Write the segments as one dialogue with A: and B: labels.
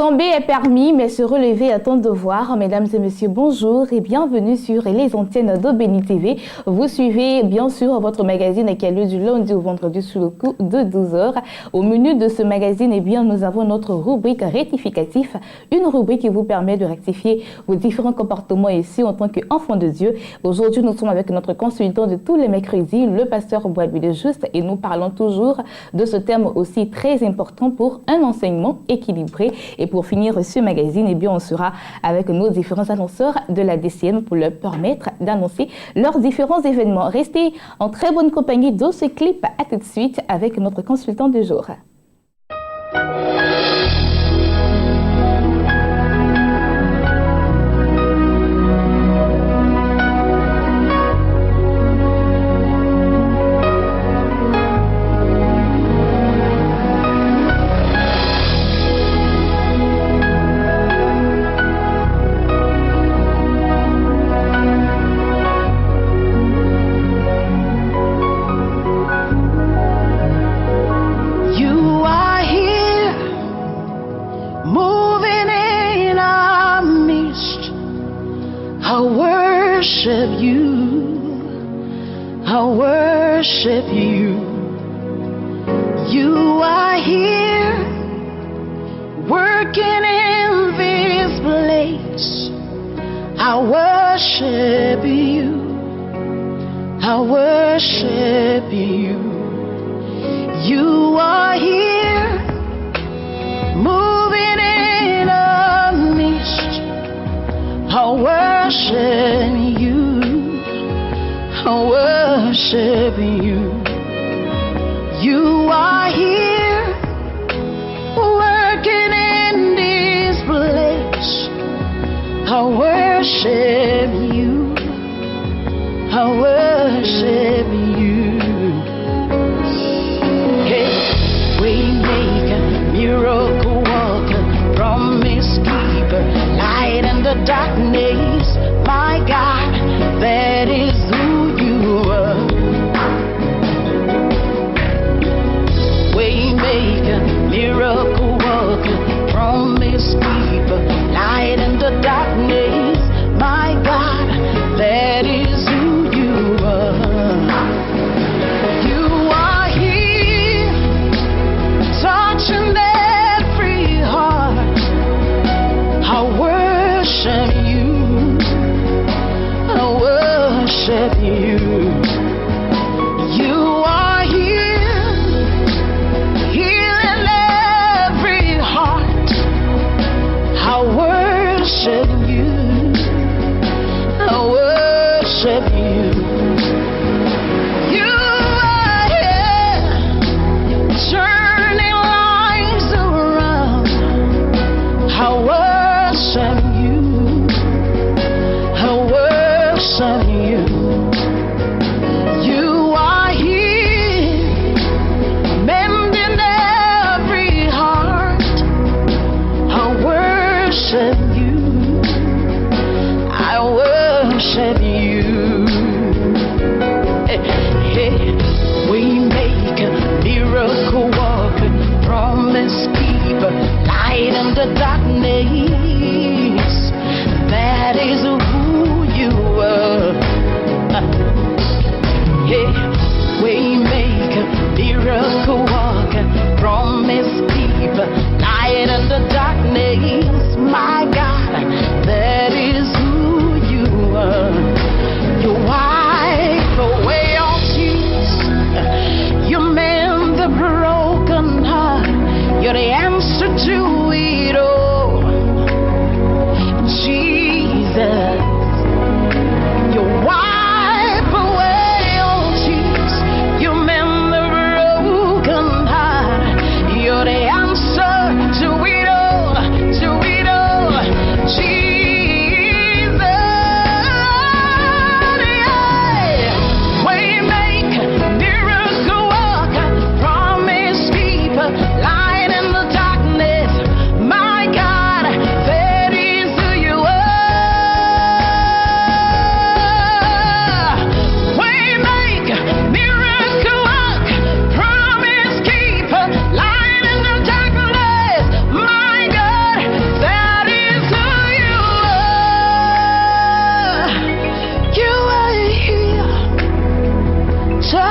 A: Tomber est permis, mais se relever est un devoir. Mesdames et messieurs, bonjour et bienvenue sur les antennes d'Obéni TV. Vous suivez bien sûr votre magazine qui est lieu du lundi au vendredi sur le coup de 12h. Au menu de ce magazine, eh bien, nous avons notre rubrique rectificatif, une rubrique qui vous permet de rectifier vos différents comportements ici en tant qu'enfant de Dieu. Aujourd'hui, nous sommes avec notre consultant de tous les mercredis, le pasteur Boabi de Juste, et nous parlons toujours de ce thème aussi très important pour un enseignement équilibré. Et pour finir ce magazine, eh bien, on sera avec nos différents annonceurs de la DCM pour leur permettre d'annoncer leurs différents événements. Restez en très bonne compagnie de ce clip. À tout de suite avec notre consultant du jour.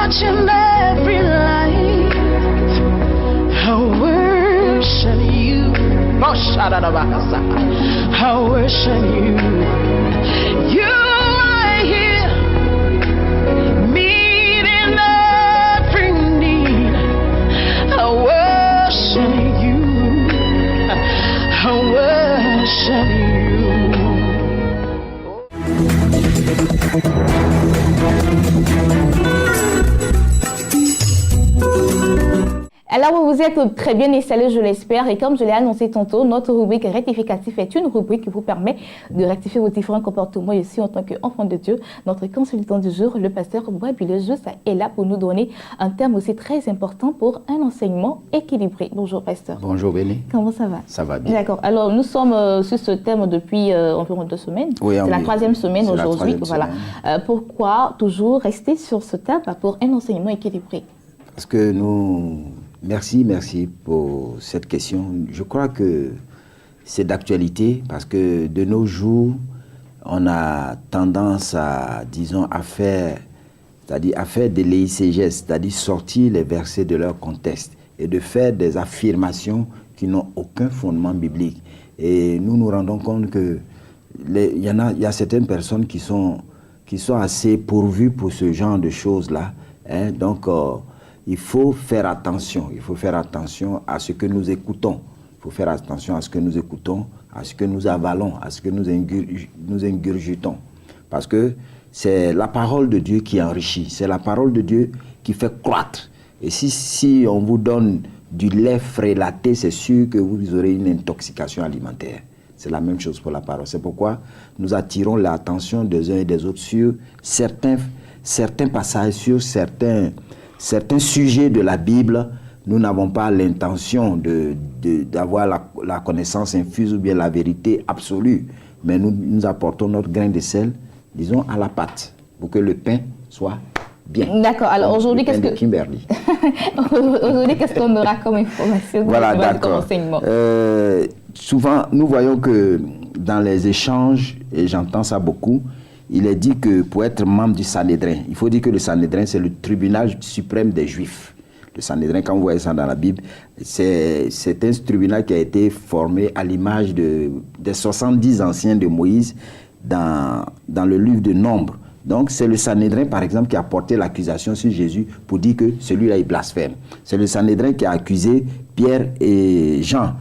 B: watching every life. I worship you. Oh, I worship you. You are here, meeting every need. I worship you. I worship you.
A: Alors, vous êtes très bien installés, je l'espère. Et comme je l'ai annoncé tantôt, notre rubrique rectificatif est une rubrique qui vous permet de rectifier vos différents comportements. Et aussi, en tant qu'enfant de Dieu, notre consultant du jour, le pasteur Boabilé Jussa, est là pour nous donner un thème aussi très important pour un enseignement équilibré. Bonjour, pasteur.
C: Bonjour, Béni.
A: Comment ça va?
C: Ça va bien.
A: D'accord. Alors, nous sommes sur ce thème depuis environ 2 semaines.
C: Oui,
A: c'est la 3e semaine aujourd'hui. Voilà.
C: Semaine.
A: Pourquoi toujours rester sur ce thème pour un enseignement équilibré?
C: Parce que nous... Merci pour cette question. Je crois que c'est d'actualité parce que de nos jours, on a tendance à, disons, à faire de l'exégèse, c'est-à-dire sortir les versets de leur contexte et de faire des affirmations qui n'ont aucun fondement biblique. Et nous nous rendons compte que il y a certaines personnes qui sont assez pourvues pour ce genre de choses-là. Hein? Donc, il faut faire attention. Il faut faire attention à ce que nous écoutons. Il faut faire attention à ce que nous écoutons, à ce que nous avalons, à ce que nous ingurgitons. Parce que c'est la parole de Dieu qui enrichit. C'est la parole de Dieu qui fait croître. Et si on vous donne du lait frélaté, c'est sûr que vous aurez une intoxication alimentaire. C'est la même chose pour la parole. C'est pourquoi nous attirons l'attention des uns et des autres sur certains passages, sur certains sujets de la Bible. Nous n'avons pas l'intention d'avoir la connaissance infuse ou bien la vérité absolue, mais nous apportons notre grain de sel, disons, à la pâte, pour que le pain soit bien.
A: D'accord. Alors aujourd'hui, qu'est-ce qu'on aura comme information?
C: Voilà, d'accord. Souvent, nous voyons que dans les échanges, et j'entends ça beaucoup, il est dit que pour être membre du Sanhédrin, il faut dire que le Sanhédrin, c'est le tribunal suprême des Juifs. Le Sanhédrin, quand vous voyez ça dans la Bible, c'est un tribunal qui a été formé à l'image des 70 anciens de Moïse dans le livre de Nombre. Donc, c'est le Sanhédrin, par exemple, qui a porté l'accusation sur Jésus pour dire que celui-là, il blasphème. C'est le Sanhédrin qui a accusé Pierre et Jean.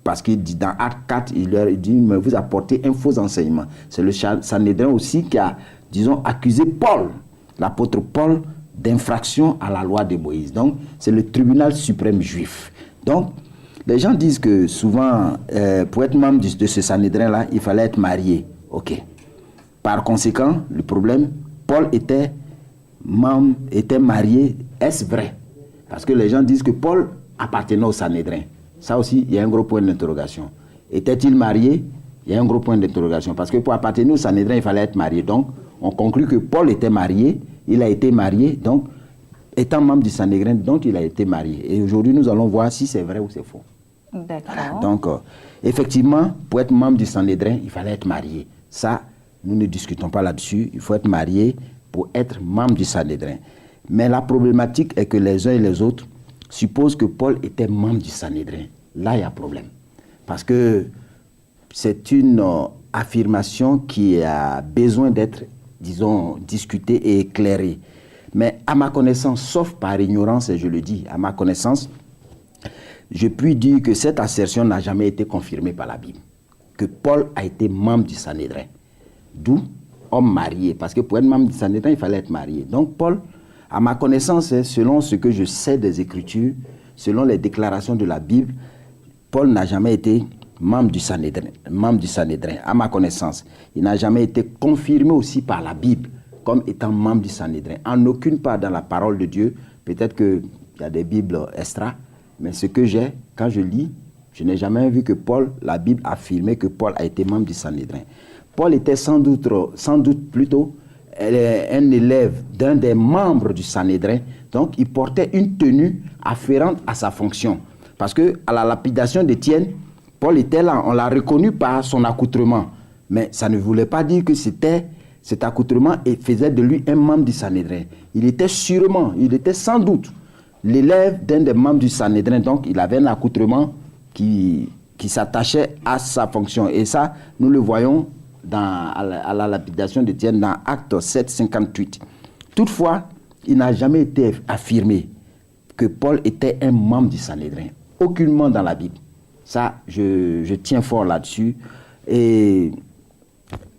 C: Parce que dans Acte 4, il leur dit, mais vous apportez un faux enseignement. C'est le Sanhédrin aussi qui a, disons, accusé Paul, l'apôtre Paul, d'infraction à la loi de Moïse. Donc, c'est le tribunal suprême juif. Donc, les gens disent que souvent, pour être membre de ce Sanhédrin-là, il fallait être marié. OK. Par conséquent, le problème, Paul était marié. Est-ce vrai? Parce que les gens disent que Paul appartenait au Sanhédrin. Ça aussi, il y a un gros point d'interrogation. Était-il marié? Il y a un gros point d'interrogation. Parce que pour appartenir au Sanhédrin, il fallait être marié. Donc, on conclut que Paul était marié. Il a été marié. Donc, étant membre du Sanhédrin, donc il a été marié. Et aujourd'hui, nous allons voir si c'est vrai ou c'est faux.
A: D'accord.
C: Donc, effectivement, pour être membre du Sanhédrin, il fallait être marié. Ça, nous ne discutons pas là-dessus. Il faut être marié pour être membre du Sanhédrin. Mais la problématique est que les uns et les autres supposent que Paul était membre du Sanhédrin. Là, il y a problème. Parce que c'est une affirmation qui a besoin d'être, disons, discutée et éclairée. Mais à ma connaissance, sauf par ignorance, et je le dis, à ma connaissance, je puis dire que cette assertion n'a jamais été confirmée par la Bible. Que Paul a été membre du Sanhédrin. D'où homme marié. Parce que pour être membre du Sanhédrin, il fallait être marié. Donc Paul, à ma connaissance, selon ce que je sais des Écritures, selon les déclarations de la Bible, Paul n'a jamais été membre du Sanhédrin, à ma connaissance. Il n'a jamais été confirmé aussi par la Bible comme étant membre du Sanhédrin. En aucune part dans la parole de Dieu, peut-être qu'il y a des Bibles extra, mais ce que j'ai, quand je lis, je n'ai jamais vu que la Bible affirmait que Paul a été membre du Sanhédrin. Paul était sans doute plutôt un élève d'un des membres du Sanhédrin, donc il portait une tenue afférente à sa fonction. Parce que à la lapidation d'Étienne, Paul était là, on l'a reconnu par son accoutrement. Mais ça ne voulait pas dire que cet accoutrement faisait de lui un membre du Sanhédrin. Il était sans doute l'élève d'un des membres du Sanhédrin, donc il avait un accoutrement qui s'attachait à sa fonction. Et ça, nous le voyons à la lapidation d'Étienne dans Actes 7, 58. Toutefois, il n'a jamais été affirmé que Paul était un membre du Sanhédrin. Aucunement dans la Bible. Ça, je tiens fort là-dessus. Et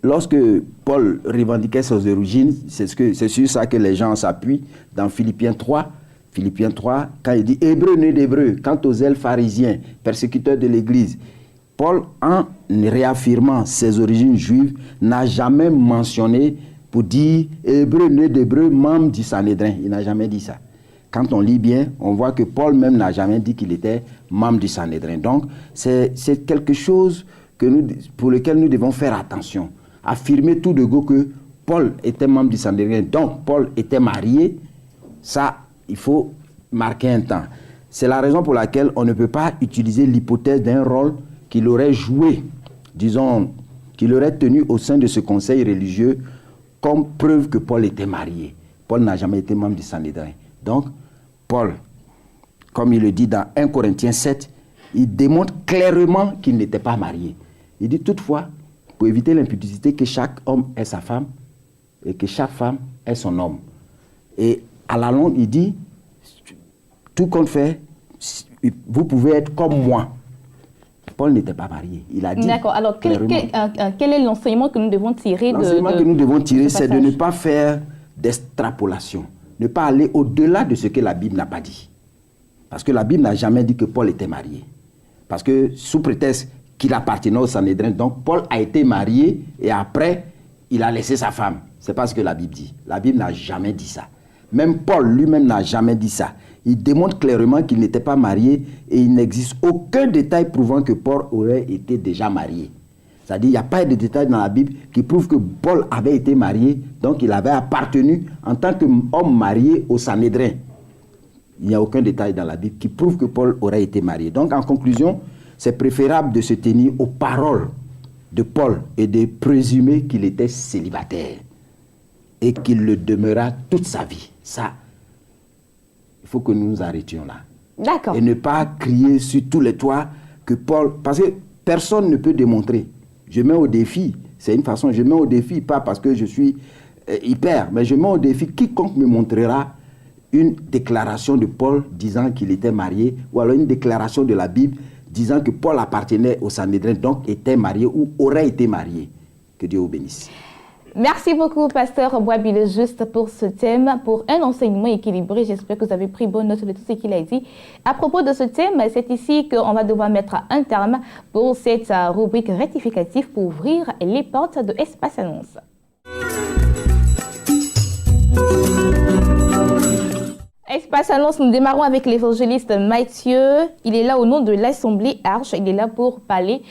C: lorsque Paul revendiquait ses origines, c'est sur ça que les gens s'appuient dans Philippiens 3. Philippiens 3, quand il dit « Hébreu né d'Hébreu, quant aux zèles pharisiens, persécuteurs de l'Église », Paul, en réaffirmant ses origines juives, n'a jamais mentionné pour dire « Hébreu né d'Hébreu, membre du Sanhédrin ». Il n'a jamais dit ça. Quand on lit bien, on voit que Paul même n'a jamais dit qu'il était membre du Sanhédrin. Donc, c'est quelque chose pour lequel nous devons faire attention. Affirmer tout de go que Paul était membre du Sanhédrin, donc Paul était marié, ça, il faut marquer un temps. C'est la raison pour laquelle on ne peut pas utiliser l'hypothèse d'un rôle qu'il aurait joué, disons, qu'il aurait tenu au sein de ce conseil religieux comme preuve que Paul était marié. Paul n'a jamais été membre du Sanhédrin. Donc, Paul, comme il le dit dans 1 Corinthiens 7, il démontre clairement qu'il n'était pas marié. Il dit toutefois, pour éviter l'impudicité, que chaque homme ait sa femme et que chaque femme ait son homme. Et à la longue, il dit, tout compte fait, vous pouvez être comme moi. Paul n'était pas marié. Il a dit.
A: D'accord. Alors, quel est l'enseignement que nous devons tirer
C: L'enseignement que nous devons tirer, c'est de ne pas faire d'extrapolation. Ne pas aller au-delà de ce que la Bible n'a pas dit. Parce que la Bible n'a jamais dit que Paul était marié. Parce que sous prétexte qu'il appartenait au Sanhédrin, donc Paul a été marié et après, il a laissé sa femme. C'est pas ce que la Bible dit. La Bible n'a jamais dit ça. Même Paul lui-même n'a jamais dit ça. Il démontre clairement qu'il n'était pas marié et il n'existe aucun détail prouvant que Paul aurait été déjà marié. C'est-à-dire qu'il n'y a pas de détail dans la Bible qui prouve que Paul avait été marié, donc il avait appartenu en tant qu'homme marié au Sanhédrin. Il n'y a aucun détail dans la Bible qui prouve que Paul aurait été marié. Donc en conclusion, c'est préférable de se tenir aux paroles de Paul et de présumer qu'il était célibataire et qu'il le demeura toute sa vie. Ça, il faut que nous nous arrêtions là.
A: D'accord.
C: Et ne pas crier sur tous les toits que Paul... Parce que personne ne peut démontrer. Je mets au défi, c'est une façon, je mets au défi, pas parce que je suis hyper, mais je mets au défi quiconque me montrera une déclaration de Paul disant qu'il était marié, ou alors une déclaration de la Bible disant que Paul appartenait au Sanhédrin, donc était marié ou aurait été marié. Que Dieu vous bénisse.
A: Merci beaucoup, Pasteur Boisbile, juste pour ce thème, pour un enseignement équilibré. J'espère que vous avez pris bonne note de tout ce qu'il a dit. À propos de ce thème, c'est ici qu'on va devoir mettre un terme pour cette rubrique rectificative pour ouvrir les portes de Espace Annonce. Espace Annonce, nous démarrons avec l'évangéliste Matthieu. Il est là au nom de l'Assemblée Arche. Il est là pour parler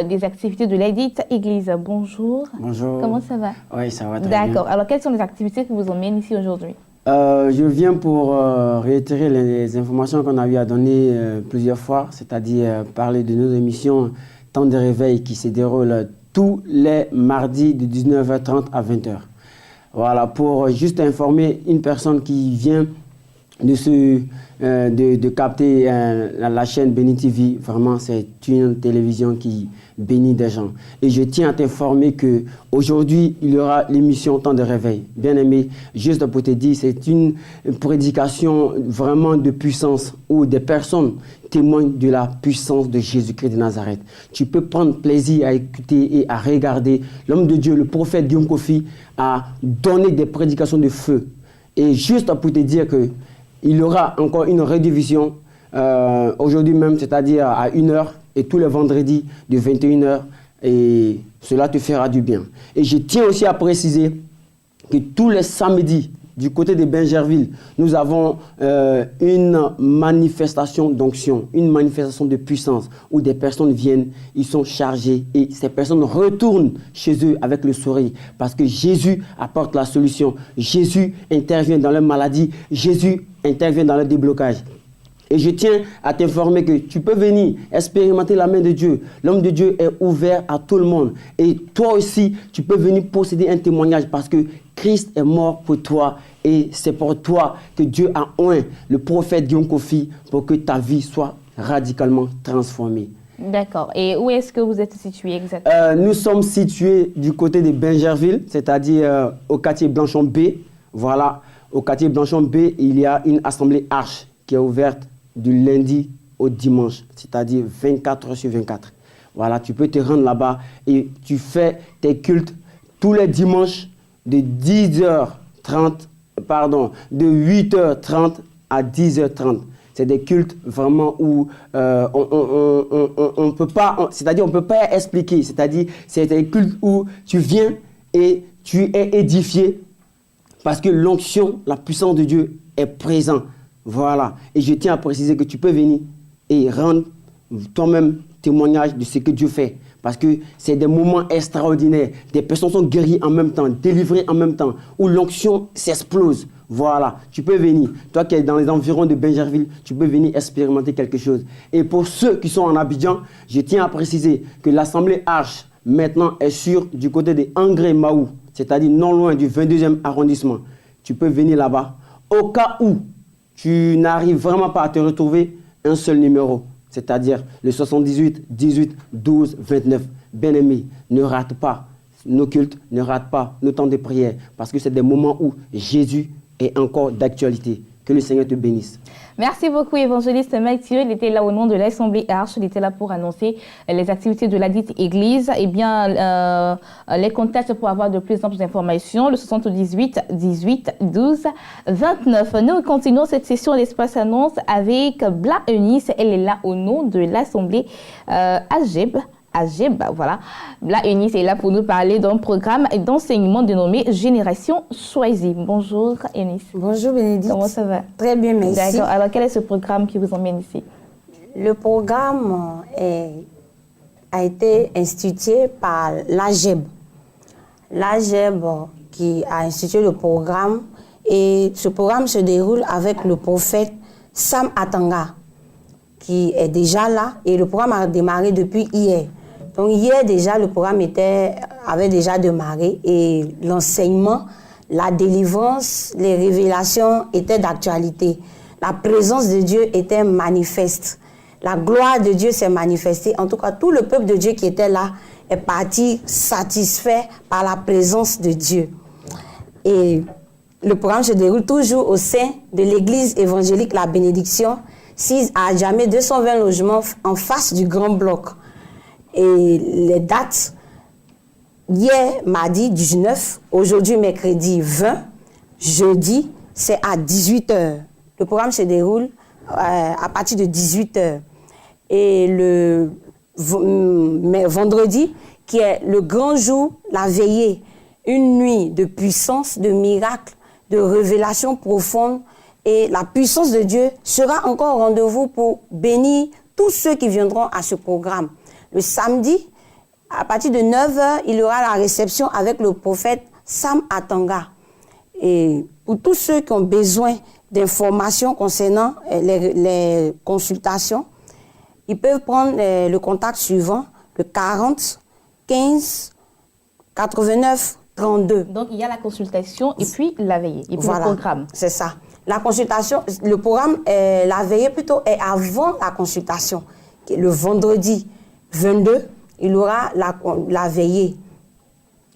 A: des activités de l'Edite Église. Bonjour.
D: Bonjour.
A: Comment ça va?
D: Oui, ça va très bien.
A: D'accord. Alors, quelles sont les activités qui vous emmènent ici aujourd'hui?
D: Je viens pour réitérer les informations qu'on a eu à donner plusieurs fois, c'est-à-dire parler de nos émissions Temps de réveil qui se déroulent tous les mardis de 19h30 à 20h. Voilà, pour juste informer une personne qui vient de capter la chaîne Béni TV. Vraiment, c'est une télévision qui bénit des gens. Et je tiens à t'informer qu'aujourd'hui, il y aura l'émission Temps de réveil. Bien aimé, juste pour te dire, c'est une prédication vraiment de puissance où des personnes témoignent de la puissance de Jésus-Christ de Nazareth. Tu peux prendre plaisir à écouter et à regarder. L'homme de Dieu, le prophète Guillaume Kofi, a donné des prédications de feu. Et juste pour te dire que il y aura encore une rediffusion aujourd'hui même, c'est-à-dire à 1h et tous les vendredis de 21h. Et cela te fera du bien. Et je tiens aussi à préciser que tous les samedis, du côté de Bingerville, nous avons une manifestation d'onction, une manifestation de puissance où des personnes viennent, ils sont chargés et ces personnes retournent chez eux avec le sourire parce que Jésus apporte la solution. Jésus intervient dans leur maladie, Jésus intervient dans le déblocage. Et je tiens à t'informer que tu peux venir expérimenter la main de Dieu. L'homme de Dieu est ouvert à tout le monde. Et toi aussi, tu peux venir posséder un témoignage parce que Christ est mort pour toi et c'est pour toi que Dieu a oint le prophète Guillaume Kofi pour que ta vie soit radicalement transformée.
A: D'accord. Et où est-ce que vous êtes situé exactement?
D: Nous sommes situés du côté de Bingerville, c'est-à-dire au quartier Blanchon B. Voilà, au quartier Blanchon B, il y a une assemblée Arche qui est ouverte du lundi au dimanche, c'est-à-dire 24 heures sur 24. Voilà, tu peux te rendre là-bas et tu fais tes cultes tous les dimanches de 8h30 à 10h30. C'est des cultes vraiment où on peut pas, c'est-à-dire on peut pas expliquer. C'est-à-dire c'est des cultes où tu viens et tu es édifié parce que l'onction, la puissance de Dieu est présente. Voilà. Et je tiens à préciser que tu peux venir et rendre toi-même témoignage de ce que Dieu fait. Parce que c'est des moments extraordinaires. Des personnes sont guéries en même temps, délivrées en même temps, où l'onction s'explose. Voilà, tu peux venir. Toi qui es dans les environs de Bingerville, tu peux venir expérimenter quelque chose. Et pour ceux qui sont en Abidjan, je tiens à préciser que l'Assemblée Arche, maintenant, est du côté de Angré-Maou, c'est-à-dire non loin du 22e arrondissement. Tu peux venir là-bas. Au cas où tu n'arrives vraiment pas à te retrouver, un seul numéro, c'est-à-dire le 78 18 12 29. Bien-aimé, ne rate pas nos cultes, ne rate pas nos temps de prière, parce que c'est des moments où Jésus est encore d'actualité. Que le Seigneur te bénisse.
A: Merci beaucoup, évangéliste Mathieu. Il était là au nom de l'Assemblée Arche. Il était là pour annoncer les activités de la dite église. Eh bien, les contacts pour avoir de plus amples informations, le 78 18 12 29. Nous continuons cette session d'Espace Annonce avec Bla Eunice. Elle est là au nom de l'Assemblée Ageb, voilà. Là, Eunice est là pour nous parler d'un programme d'enseignement dénommé Génération Choisie. Bonjour, Eunice.
E: Bonjour, Bénédicte.
A: Comment ça va?
E: Très bien, merci.
A: D'accord. Alors, quel est ce programme qui vous emmène ici?
E: Le programme a été institué par l'AGEB. L'AGEB qui a institué le programme. Et ce programme se déroule avec le prophète Sam Atanga, qui est déjà là. Et le programme a démarré depuis hier. Donc hier déjà, le programme avait déjà démarré et l'enseignement, la délivrance, les révélations étaient d'actualité. La présence de Dieu était manifeste. La gloire de Dieu s'est manifestée. En tout cas, tout le peuple de Dieu qui était là est parti satisfait par la présence de Dieu. Et le programme se déroule toujours au sein de l'église évangélique La Bénédiction, 6 à Adjamé, 220 logements en face du Grand Bloc. Et les dates, hier, mardi 19, aujourd'hui, mercredi 20, jeudi, c'est à 18h. Le programme se déroule à partir de 18h. Et le vendredi, qui est le grand jour, la veillée, une nuit de puissance, de miracles, de révélations profondes. Et la puissance de Dieu sera encore au rendez-vous pour bénir tous ceux qui viendront à ce programme. Le samedi, à partir de 9h, il y aura la réception avec le prophète Sam Atanga. Et pour tous ceux qui ont besoin d'informations concernant les consultations, ils peuvent prendre le contact suivant, le 40 15 89 32.
A: Donc, il y a la consultation et puis la veillée, et puis
E: voilà,
A: le programme.
E: C'est ça. La consultation, le programme, la veillée plutôt est avant la consultation. Le vendredi 22, il y aura la veillée.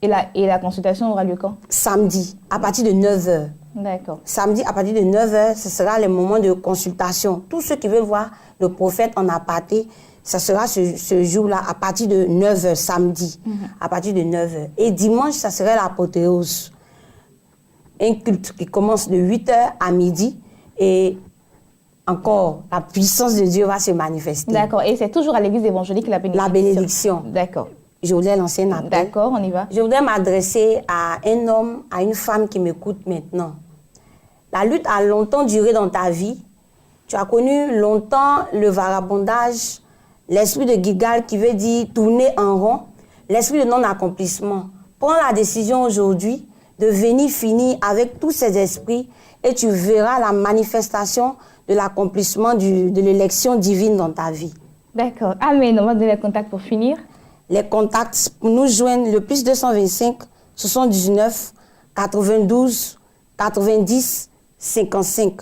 A: Et la consultation aura lieu quand?
E: Samedi, à partir de 9h.
A: D'accord.
E: Samedi, à partir de 9h, ce sera le moment de consultation. Tous ceux qui veulent voir le prophète en aparté, ça sera ce jour-là, à partir de 9h, samedi, à partir de 9h. Et dimanche, ça serait l'apothéose. Un culte qui commence de 8h à midi et encore, la puissance de Dieu va se manifester.
A: D'accord. Et c'est toujours à l'église évangélique La Bénédiction?
E: La Bénédiction.
A: D'accord.
E: Je voulais lancer un appel.
A: D'accord, on y va.
E: Je voudrais m'adresser à un homme, à une femme qui m'écoute maintenant. La lutte a longtemps duré dans ta vie. Tu as connu longtemps le vagabondage, l'esprit de Gilgal qui veut dire tourner en rond, l'esprit de non-accomplissement. Prends la décision aujourd'hui de venir finir avec tous ces esprits et tu verras la manifestation de l'accomplissement de l'élection divine dans ta vie.
A: D'accord. Amen. On va donner le contact pour finir.
E: Les contacts pour nous joindre, le plus 225 79 92 90 55.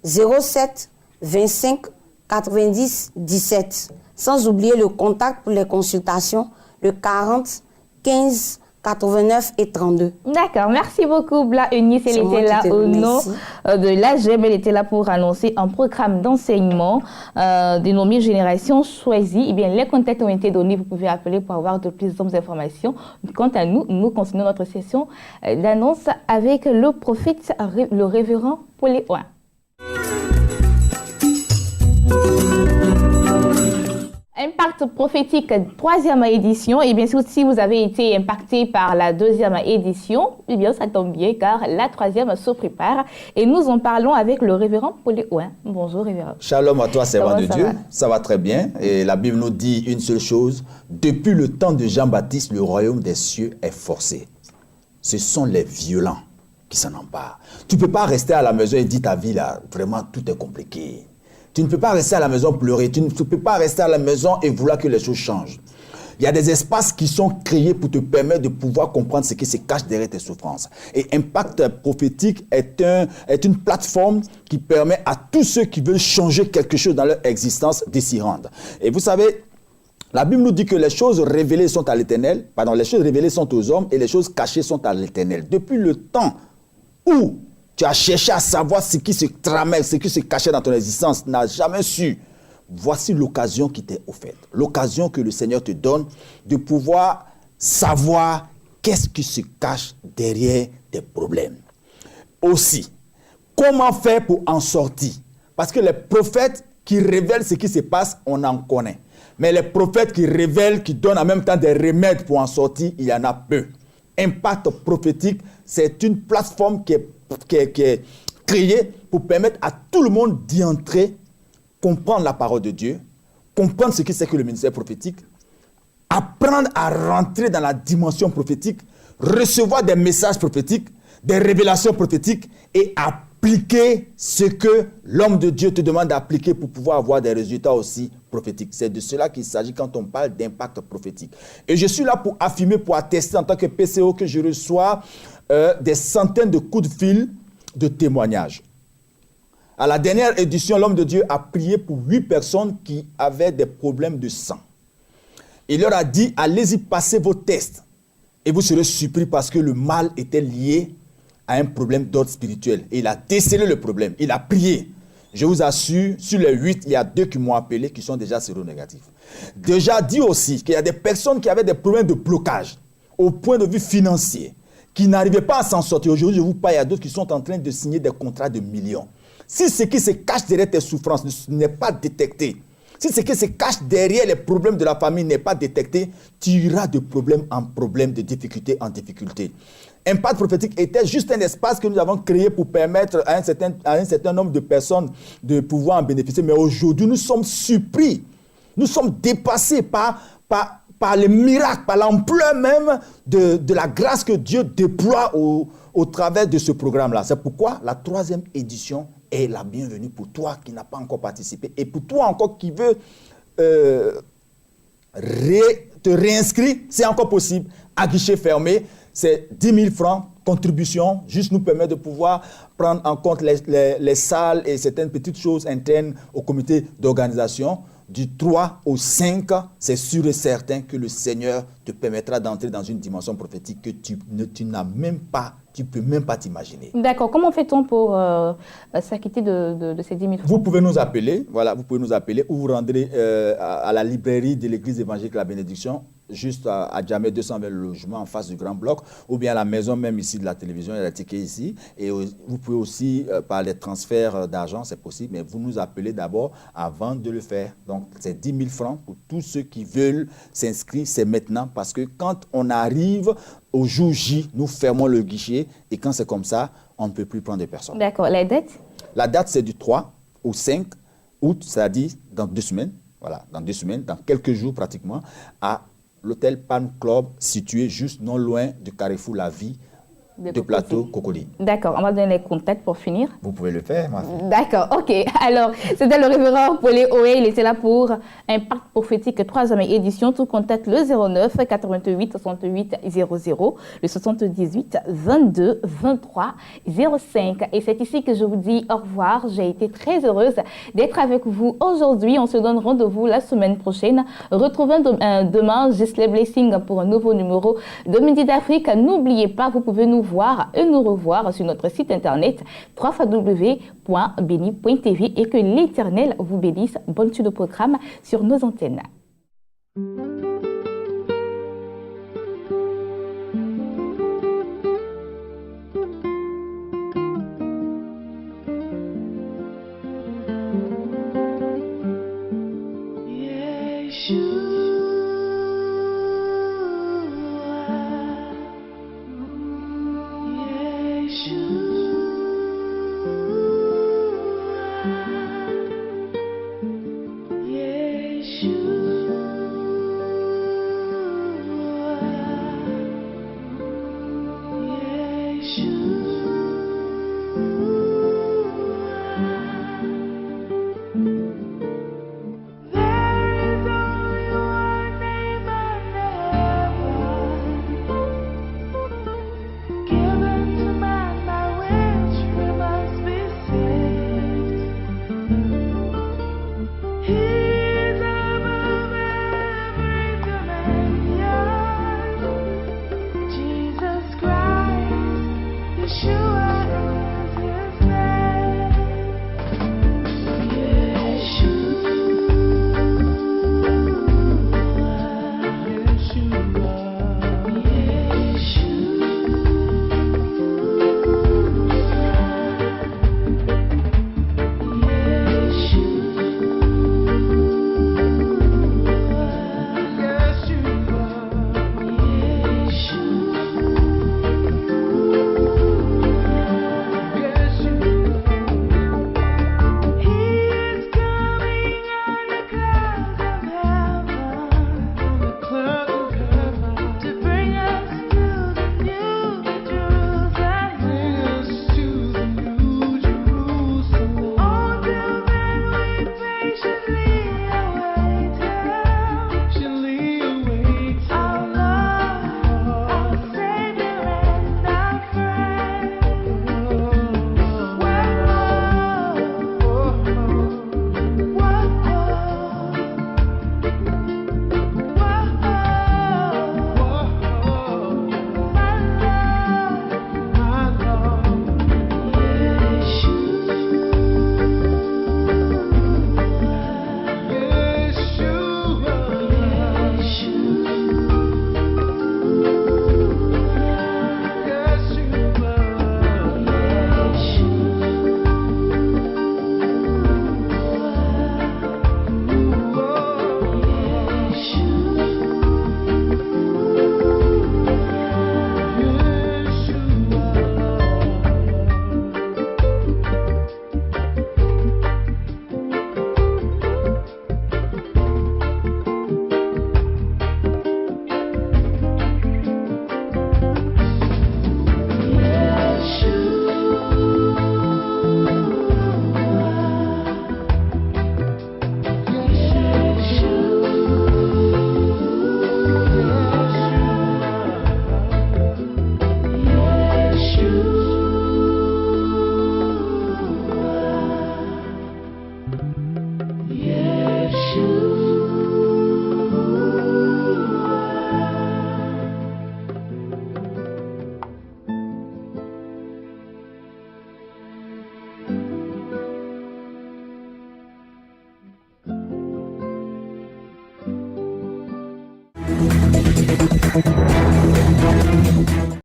E: 07 25 90 17. Sans oublier le contact pour les consultations, le 40 15 89 et 32.
A: D'accord, merci beaucoup Bla Eunice. Elle était là au nom de l'AGEB. Elle était là pour annoncer un programme d'enseignement dénommé Génération Choisie. Eh bien, les contacts ont été donnés. Vous pouvez appeler pour avoir de plus d'informations. Quant à nous, nous continuons notre session d'annonce avec le prophète, le révérend Poléoin. Impact prophétique, 3e édition. Et bien sûr, si vous avez été impacté par la 2e édition, eh bien, ça tombe bien car la 3e se prépare. Et nous en parlons avec le révérend Poléoin. Bonjour, révérend.
F: Shalom à toi, servant de Dieu.
A: Va?
F: Ça va très bien. Et la Bible nous dit une seule chose. Depuis le temps de Jean-Baptiste, le royaume des cieux est forcé. Ce sont les violents qui s'en emparent. Tu ne peux pas rester à la maison et dire ta vie là, vraiment tout est compliqué. Tu ne peux pas rester à la maison pleurer. Tu ne peux pas rester à la maison et vouloir que les choses changent. Il y a des espaces qui sont créés pour te permettre de pouvoir comprendre ce qui se cache derrière tes souffrances. Et Impact prophétique est une plateforme qui permet à tous ceux qui veulent changer quelque chose dans leur existence de s'y rendre. Et vous savez, la Bible nous dit que les choses révélées sont à l'Éternel. Pardon, les choses révélées sont aux hommes et les choses cachées sont à l'Éternel. Depuis le temps où tu as cherché à savoir ce qui se tramait, ce qui se cachait dans ton existence, tu n'as jamais su. Voici l'occasion qui t'est offerte. L'occasion que le Seigneur te donne de pouvoir savoir qu'est-ce qui se cache derrière tes problèmes. Aussi, comment faire pour en sortir? Parce que les prophètes qui révèlent ce qui se passe, on en connaît. Mais les prophètes qui révèlent, qui donnent en même temps des remèdes pour en sortir, il y en a peu. Impact prophétique, c'est une plateforme qui est créée pour permettre à tout le monde d'y entrer, comprendre la parole de Dieu, comprendre ce que c'est que le ministère prophétique, apprendre à rentrer dans la dimension prophétique, recevoir des messages prophétiques, des révélations prophétiques et appliquer ce que l'homme de Dieu te demande d'appliquer pour pouvoir avoir des résultats aussi prophétiques. C'est de cela qu'il s'agit quand on parle d'impact prophétique. Et je suis là pour affirmer, pour attester en tant que PCO que je reçois des centaines de coups de fil de témoignages. À la dernière édition, l'homme de Dieu a prié pour 8 personnes qui avaient des problèmes de sang. Il leur a dit, allez-y, passez vos tests. Et vous serez surpris parce que le mal était lié à un problème d'ordre spirituel. Et il a décelé le problème. Il a prié. Je vous assure, sur les 8, il y a 2 qui m'ont appelé qui sont déjà séronégatifs. Déjà dit aussi qu'il y a des personnes qui avaient des problèmes de blocage au point de vue financier, qui n'arrivaient pas à s'en sortir. Aujourd'hui, je vous parle, il y a d'autres qui sont en train de signer des contrats de millions. Si ce qui se cache derrière tes souffrances n'est pas détecté, si ce qui se cache derrière les problèmes de la famille n'est pas détecté, tu iras de problème en problème, de difficulté en difficulté. Impact prophétique était juste un espace que nous avons créé pour permettre à un certain nombre de personnes de pouvoir en bénéficier. Mais aujourd'hui, nous sommes surpris. Nous sommes dépassés par les miracles, par l'ampleur même de la grâce que Dieu déploie au travers de ce programme-là. C'est pourquoi la 3e édition est la bienvenue pour toi qui n'as pas encore participé et pour toi encore qui veux te réinscrire, c'est encore possible, à guichet fermé. C'est 10 000 francs, contribution, juste nous permet de pouvoir prendre en compte les salles et certaines petites choses internes au comité d'organisation. Du 3 au 5, c'est sûr et certain que le Seigneur te permettra d'entrer dans une dimension prophétique que tu n'as même pas, tu ne peux même pas t'imaginer.
A: D'accord. Comment fait-on pour s'acquitter de ces 10 000 francs?
F: Vous pouvez nous appeler, voilà, vous pouvez nous appeler ou vous rendrez à la librairie de l'église évangélique La Bénédiction, juste à Djamé 220 logements en face du Grand Bloc, ou bien à la maison même ici de la télévision, il y a la ticket ici. Et vous pouvez aussi, par les transferts d'argent, c'est possible, mais vous nous appelez d'abord avant de le faire. Donc, c'est 10 000 francs pour tous ceux qui veulent s'inscrire, c'est maintenant, parce que quand on arrive au jour J, nous fermons le guichet, et quand c'est comme ça, on ne peut plus prendre de personnes.
A: D'accord. La date?
F: La date, c'est du 3 au 5 août, c'est-à-dire dans 2 semaines, voilà, dans 2 semaines, dans quelques jours pratiquement, à l'hôtel Palm Club, situé juste non loin du Carrefour La Vie, de plateau Cocoli.
A: D'accord, on va donner les contacts pour finir.
F: Vous pouvez le faire, ma fille.
A: D'accord, ok. Alors, c'était le révérend Paulé Oé, il était là pour Impact prophétique 3e édition. Tout contact le 09 88 68 00, le 78 22 23 05. Et c'est ici que je vous dis au revoir. J'ai été très heureuse d'être avec vous aujourd'hui. On se donne rendez-vous la semaine prochaine. Retrouvez demain Gisèle Blessing pour un nouveau numéro de Midi d'Afrique. N'oubliez pas, vous pouvez nous voir et nous revoir sur notre site internet www.beni.tv et que l'Éternel vous bénisse. Bonne suite de programme sur nos antennes.